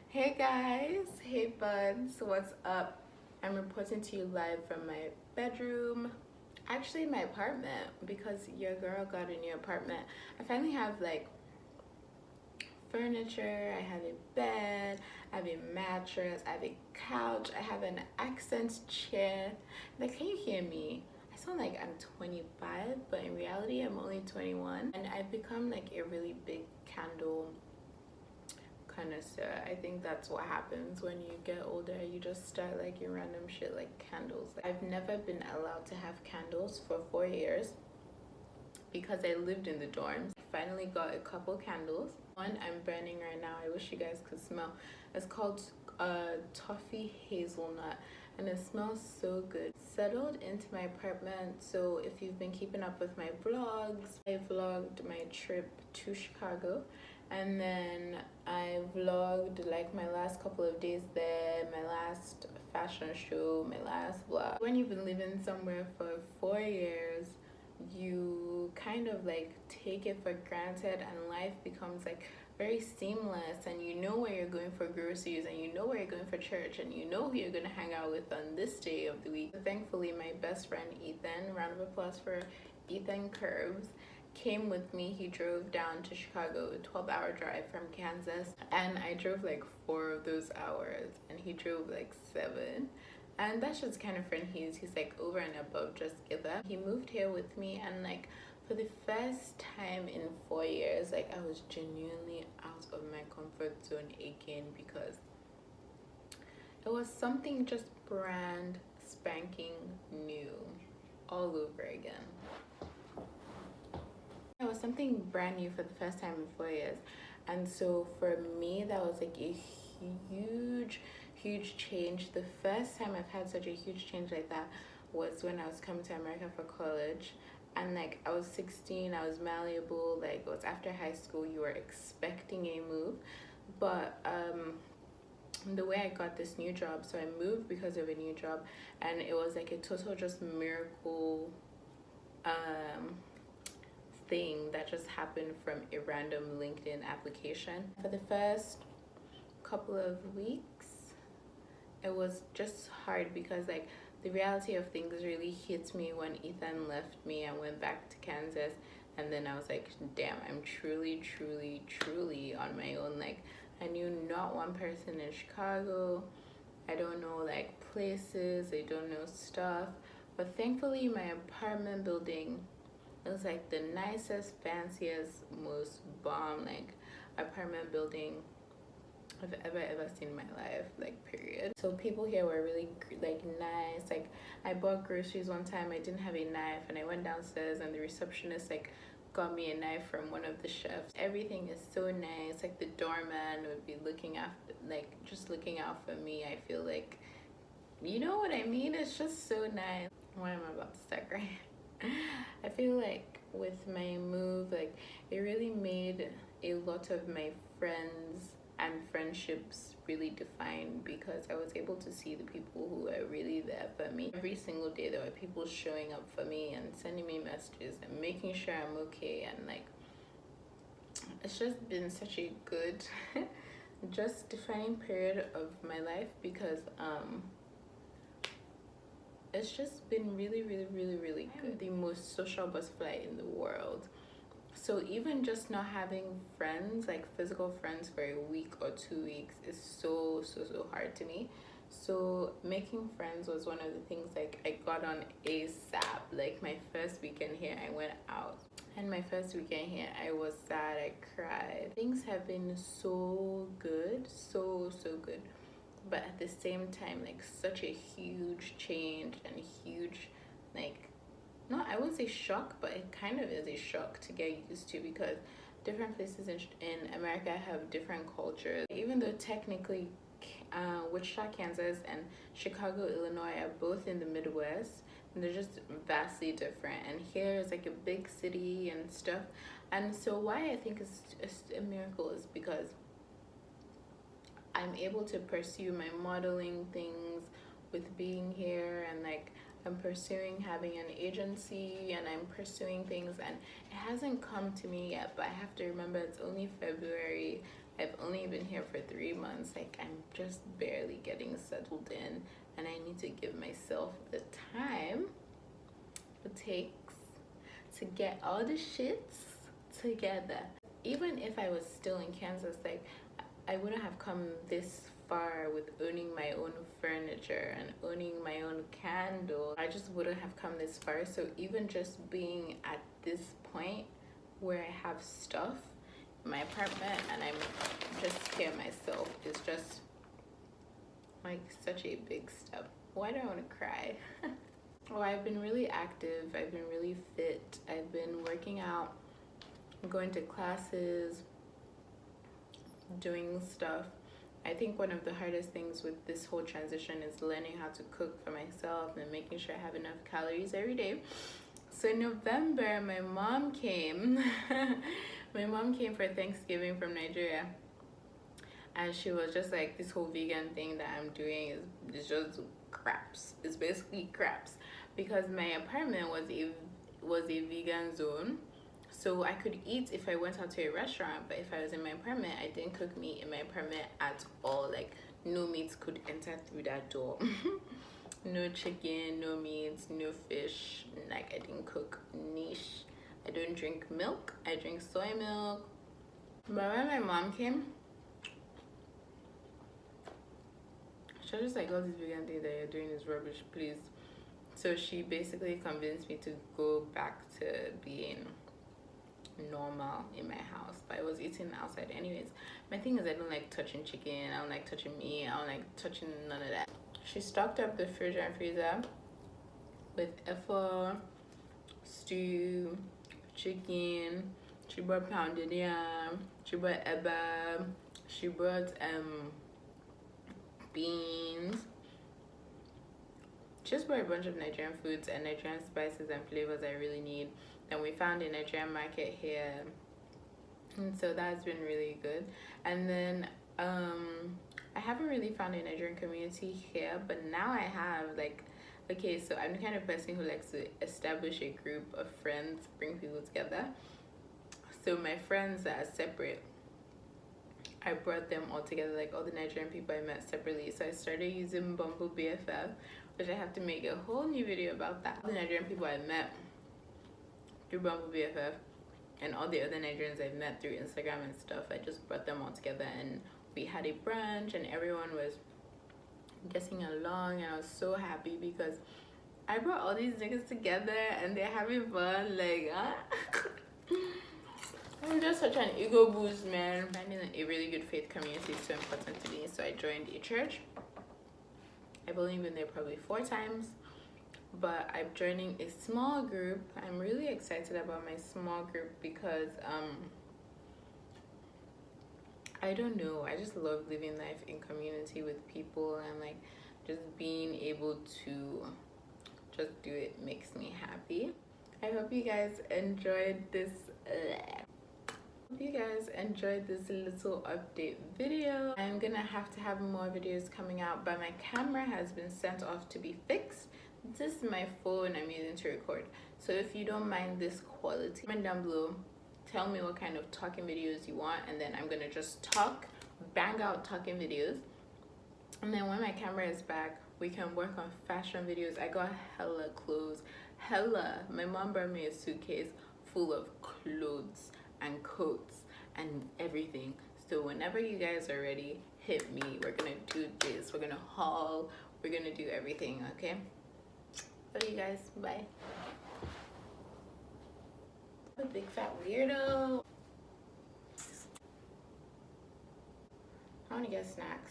Hey guys, hey buds, what's up? I'm reporting to you live from my bedroom. Actually, my apartment because your girl got a new apartment. I finally have like furniture, I have a bed, I have a mattress, I have a couch, I have an accent chair. Like, can you hear me? I sound like I'm 25, but in reality, I'm only 21. And I've become like a really big candle connoisseur. I think that's what happens when you get older. You just start liking random shit like candles. I've never been allowed to have candles for 4 years because I lived in the dorms. I finally got a couple candles. One I'm burning right now, I wish you guys could smell. It's called toffee hazelnut and it smells so good. Settled into my apartment, so if you've been keeping up with my vlogs, I vlogged my trip to Chicago, and then I vlogged like my last couple of days there, my last fashion show, my last vlog. When you've been living somewhere for 4 years, you kind of like take it for granted and life becomes like very seamless, and you know where you're going for groceries, and you know where you're going for church, and you know who you're going to hang out with on this day of the week. Thankfully, my best friend Ethan, round of applause for Ethan Curbs, came with me. He drove down to Chicago, a 12-hour drive from Kansas, and I drove like 4 of those hours and he drove like 7. And that's just kind of friend he is. He's like over and above just give up. He moved here with me, and like for the first time in 4 years, like I was genuinely out of my comfort zone again, because it was something just brand spanking new all over again. It was something brand new for the first time in 4 years, and so for me that was like a huge change. The first time I've had such a huge change like that was when I was coming to America for college, and like I was 16, I was malleable, like it was after high school, you were expecting a move, but the way I got this new job, so I moved because of a new job, and it was like a total just miracle thing that just happened from a random LinkedIn application. For the first couple of weeks, it was just hard because like the reality of things really hit me when Ethan left me and went back to Kansas, and then I was like, damn, I'm truly on my own. Like I knew not one person in Chicago. I don't know like places, I don't know stuff, but thankfully my apartment building, it was like the nicest, fanciest, most bomb like apartment building I've ever seen in my life, like period. So people here were really like nice. Like I bought groceries one time, I didn't have a knife, and I went downstairs and the receptionist like got me a knife from one of the chefs. Everything is so nice. Like the doorman would be looking after, like just looking out for me. I feel like, you know what I mean? It's just so nice. Why am I about to start crying? I feel like with my move, like it really made a lot of my friends and friendships really defined, because I was able to see the people who are really there for me. Every single day there were people showing up for me and sending me messages and making sure I'm okay, and like it's just been such a good just defining period of my life, because it's just been really good. The most social butterfly in the world. So even just not having friends, like physical friends, for a week or 2 weeks is so hard to me. So making friends was one of the things like I got on ASAP. Like my first weekend here, I went out, and my first weekend here, I was sad, I cried. Things have been so good, so good, but at the same time like such a huge change and huge, like, no, I wouldn't say shock, but it kind of is a shock to get used to, because different places in America have different cultures. Even though technically Wichita, Kansas and Chicago, Illinois are both in the Midwest, and they're just vastly different. And here is like a big city and stuff. And so why I think it's a miracle is because I'm able to pursue my modeling things with being here, and like I'm pursuing having an agency, and I'm pursuing things, and it hasn't come to me yet, but I have to remember it's only February. I've only been here for 3 months. Like, I'm just barely getting settled in, and I need to give myself the time it takes to get all the shits together. Even if I was still in Kansas, like, I wouldn't have come this far with owning my own furniture and owning my own candle. I just wouldn't have come this far. So even just being at this point where I have stuff in my apartment and I'm just here myself is just like such a big step. Why do I want to cry? Oh, I've been really active. I've been really fit. I've been working out, going to classes, doing stuff. I think one of the hardest things with this whole transition is learning how to cook for myself and making sure I have enough calories every day. So in November, my mom came. My mom came for Thanksgiving from Nigeria. And she was just like, this whole vegan thing that I'm doing is just craps. It's basically craps. Because my apartment was a vegan zone. So I could eat if I went out to a restaurant, but if I was in my apartment, I didn't cook meat in my apartment at all. Like, no meat could enter through that door. No chicken, no meat, no fish. Like, I didn't cook niche. I don't drink milk. I drink soy milk. But when my mom came, she was just like, all this vegan thing that you're doing is rubbish, please. So she basically convinced me to go back to being normal in my house, but I was eating outside anyways. My thing is, I don't like touching chicken, I don't like touching meat, I don't like touching none of that. She stocked up the fridge and freezer with efo, stew, chicken. She brought pounded yam, she brought eba, she brought beans. She just brought a bunch of Nigerian foods and Nigerian spices and flavors I really need. And we found a Nigerian market here, and so that's been really good. And then I haven't really found a Nigerian community here, but now I have. Like, okay, so I'm the kind of person who likes to establish a group of friends, bring people together. So my friends that are separate, I brought them all together, like all the Nigerian people I met separately. So I started using Bumble BFF, which I have to make a whole new video about that. All the Nigerian people I met through Bumble BFF and all the other Nigerians I've met through Instagram and stuff, I just brought them all together and we had a brunch and everyone was getting along, and I was so happy because I brought all these niggas together and they're having fun. Like, I'm just such an ego boost, man. Finding a really good faith community is so important to me, so I joined a church. I've only been there probably 4 times, but I'm joining a small group. I'm really excited about my small group because I don't know, I just love living life in community with people, and like just being able to just do it makes me happy. I hope you guys enjoyed this little update video. I'm gonna have to have more videos coming out, but my camera has been sent off to be fixed. This is my phone I'm using to record, so if you don't mind this quality, comment down below, tell me what kind of talking videos you want, and then I'm gonna just bang out talking videos. And then when my camera is back, we can work on fashion videos. I got hella clothes, my mom brought me a suitcase full of clothes and coats and everything. So whenever you guys are ready, hit me. We're gonna do this, we're gonna haul, we're gonna do everything, okay? Love you guys, bye. A big fat weirdo. I want to get snacks.